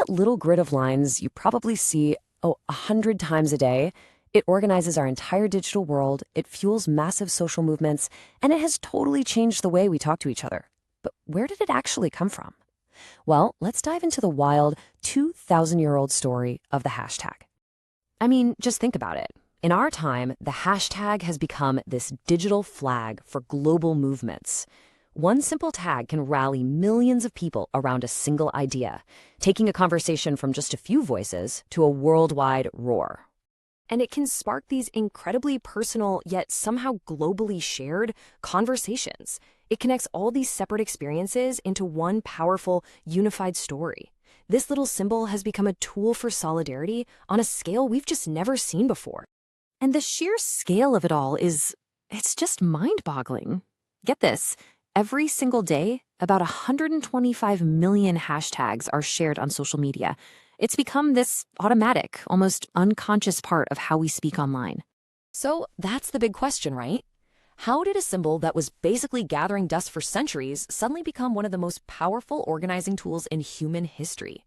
that little grid of lines you probably see, 100 times a day? It organizes our entire digital world, it fuels massive social movements, and it has totally changed the way we talk to each other. But where did it actually come from? Well, let's dive into the wild 2,000-year-old story of the hashtag. I mean, just think about it. In our time, the hashtag has become this digital flag for global movements. One simple tag can rally millions of people around a single idea, taking a conversation from just a few voices to a worldwide roar. And it can spark these incredibly personal, yet somehow globally shared conversations. It connects all these separate experiences into one powerful, unified story. This little symbol has become a tool for solidarity on a scale we've just never seen before. And the sheer scale of it all it's just mind-boggling. Get this, every single day, about 125 million hashtags are shared on social media. It's become this automatic, almost unconscious part of how we speak online. So that's the big question, right? How did a symbol that was basically gathering dust for centuries suddenly become one of the most powerful organizing tools in human history?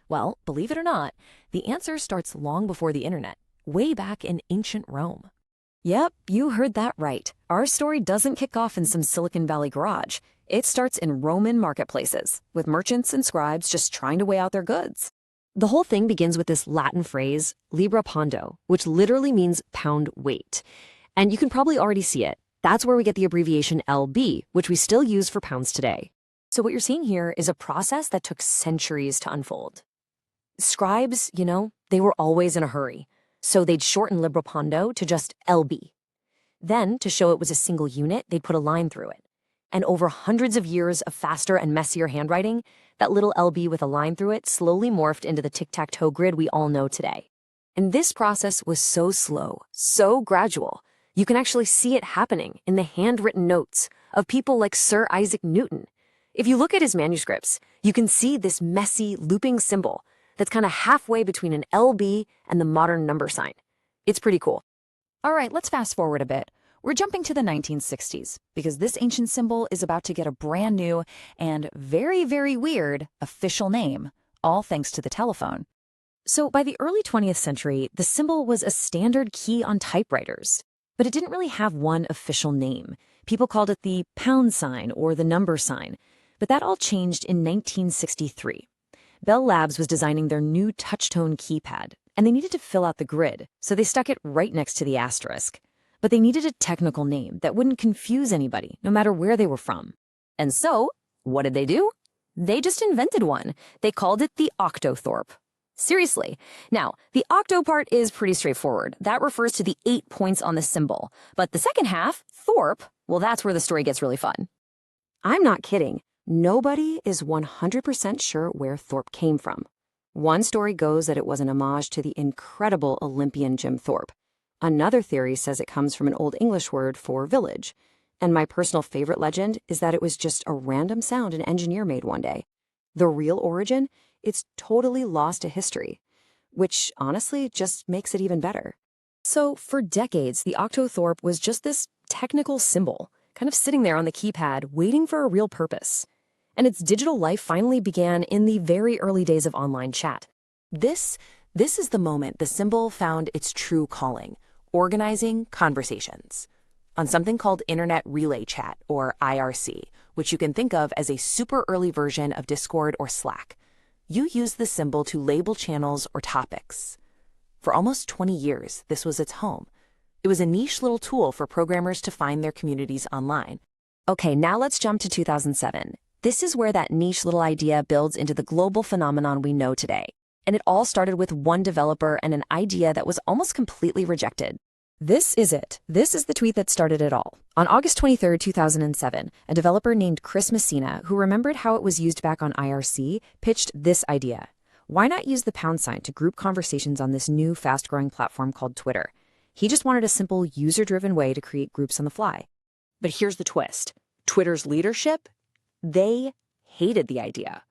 Well, believe it or not, the answer starts long before the internet, way back in ancient Rome. Yep, you heard that right. Our story doesn't kick off in some Silicon Valley garage. It starts in Roman marketplaces, with merchants and scribes just trying to weigh out their goods. The whole thing begins with this Latin phrase, libra pondo, which literally means pound weight. And you can probably already see it. That's where we get the abbreviation LB, which we still use for pounds today. So what you're seeing here is a process that took centuries to unfold. Scribes, they were always in a hurry. So they'd shorten libra pondo to just LB. Then, to show it was a single unit, they'd put a line through it. And over hundreds of years of faster and messier handwriting, that little LB with a line through it slowly morphed into the tic-tac-toe grid we all know today. And this process was so slow, so gradual. You can actually see it happening in the handwritten notes of people like Sir Isaac Newton. If you look at his manuscripts, you can see this messy, looping symbol that's kind of halfway between an LB and the modern number sign. It's pretty cool. All right, let's fast forward a bit. We're jumping to the 1960s because this ancient symbol is about to get a brand new and very, very weird official name, all thanks to the telephone. So by the early 20th century, the symbol was a standard key on typewriters, but it didn't really have one official name. People called it the pound sign or the number sign, but that all changed in 1963. Bell Labs was designing their new touch-tone keypad, and they needed to fill out the grid, so they stuck it right next to the asterisk. But they needed a technical name that wouldn't confuse anybody, no matter where they were from. And so, what did they do? They just invented one. They called it the octothorpe. Seriously. Now, the octo part is pretty straightforward. That refers to the 8 points on the symbol. But the second half, thorpe, well, that's where the story gets really fun. I'm not kidding. Nobody is 100% sure where Thorpe came from. One story goes that it was an homage to the incredible Olympian Jim Thorpe. Another theory says it comes from an Old English word for village. And my personal favorite legend is that it was just a random sound an engineer made one day. The real origin, it's totally lost to history, which honestly just makes it even better. So for decades, the octothorpe was just this technical symbol, kind of sitting there on the keypad, waiting for a real purpose. And its digital life finally began in the very early days of online chat. This is the moment the symbol found its true calling, organizing conversations. On something called Internet Relay Chat, or IRC, which you can think of as a super early version of Discord or Slack. You use the symbol to label channels or topics. For almost 20 years, this was its home. It was a niche little tool for programmers to find their communities online. Okay, now let's jump to 2007. This is where that niche little idea builds into the global phenomenon we know today. And it all started with one developer and an idea that was almost completely rejected. This is it. This is the tweet that started it all. On August 23, 2007, a developer named Chris Messina, who remembered how it was used back on IRC, pitched this idea. Why not use the pound sign to group conversations on this new fast-growing platform called Twitter? He just wanted a simple, user-driven way to create groups on the fly. But here's the twist. Twitter's leadership? They hated the idea.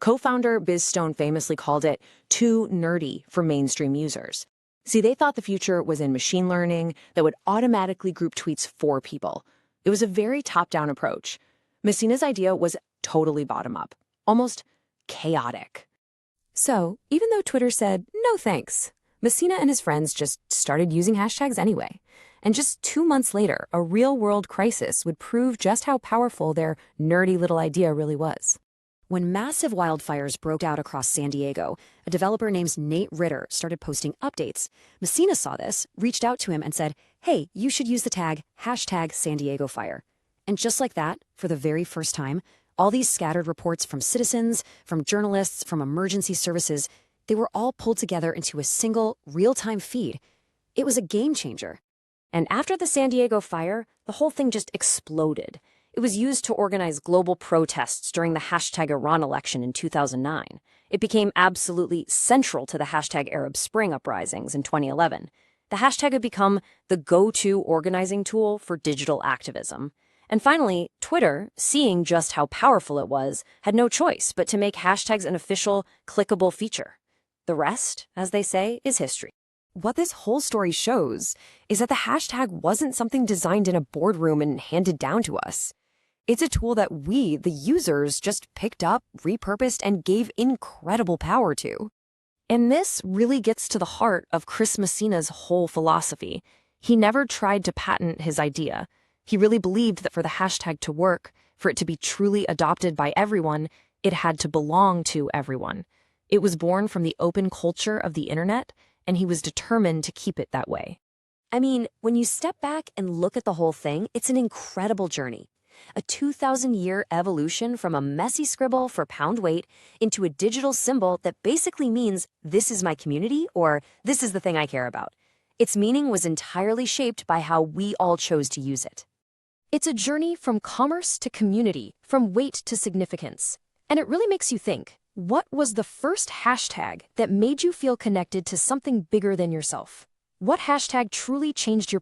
Co-founder Biz Stone famously called it too nerdy for mainstream users. See, they thought the future was in machine learning that would automatically group tweets for people. It was a very top-down approach. Messina's idea was totally bottom-up, almost chaotic. So, even though Twitter said, no thanks, Messina and his friends just started using hashtags anyway. And just 2 months later, a real-world crisis would prove just how powerful their nerdy little idea really was. When massive wildfires broke out across San Diego, a developer named Nate Ritter started posting updates. Messina saw this, reached out to him and said, hey, you should use the tag #SanDiegoFire. And just like that, for the very first time, all these scattered reports from citizens, from journalists, from emergency services, they were all pulled together into a single, real-time feed. It was a game changer. And after the San Diego fire, the whole thing just exploded. It was used to organize global protests during the #Iran election in 2009. It became absolutely central to the #Arab Spring uprisings in 2011. The hashtag had become the go-to organizing tool for digital activism. And finally, Twitter, seeing just how powerful it was, had no choice but to make hashtags an official, clickable feature. The rest, as they say, is history. What this whole story shows is that the hashtag wasn't something designed in a boardroom and handed down to us. It's a tool that we, the users, just picked up, repurposed, and gave incredible power to. And this really gets to the heart of Chris Messina's whole philosophy. He never tried to patent his idea. He really believed that for the hashtag to work, for it to be truly adopted by everyone, it had to belong to everyone. It was born from the open culture of the internet, and he was determined to keep it that way. I mean, when you step back and look at the whole thing, it's an incredible journey. A 2,000-year evolution from a messy scribble for pound weight into a digital symbol that basically means this is my community or this is the thing I care about. Its meaning was entirely shaped by how we all chose to use it. It's a journey from commerce to community, from weight to significance. And it really makes you think, what was the first hashtag that made you feel connected to something bigger than yourself? What hashtag truly changed your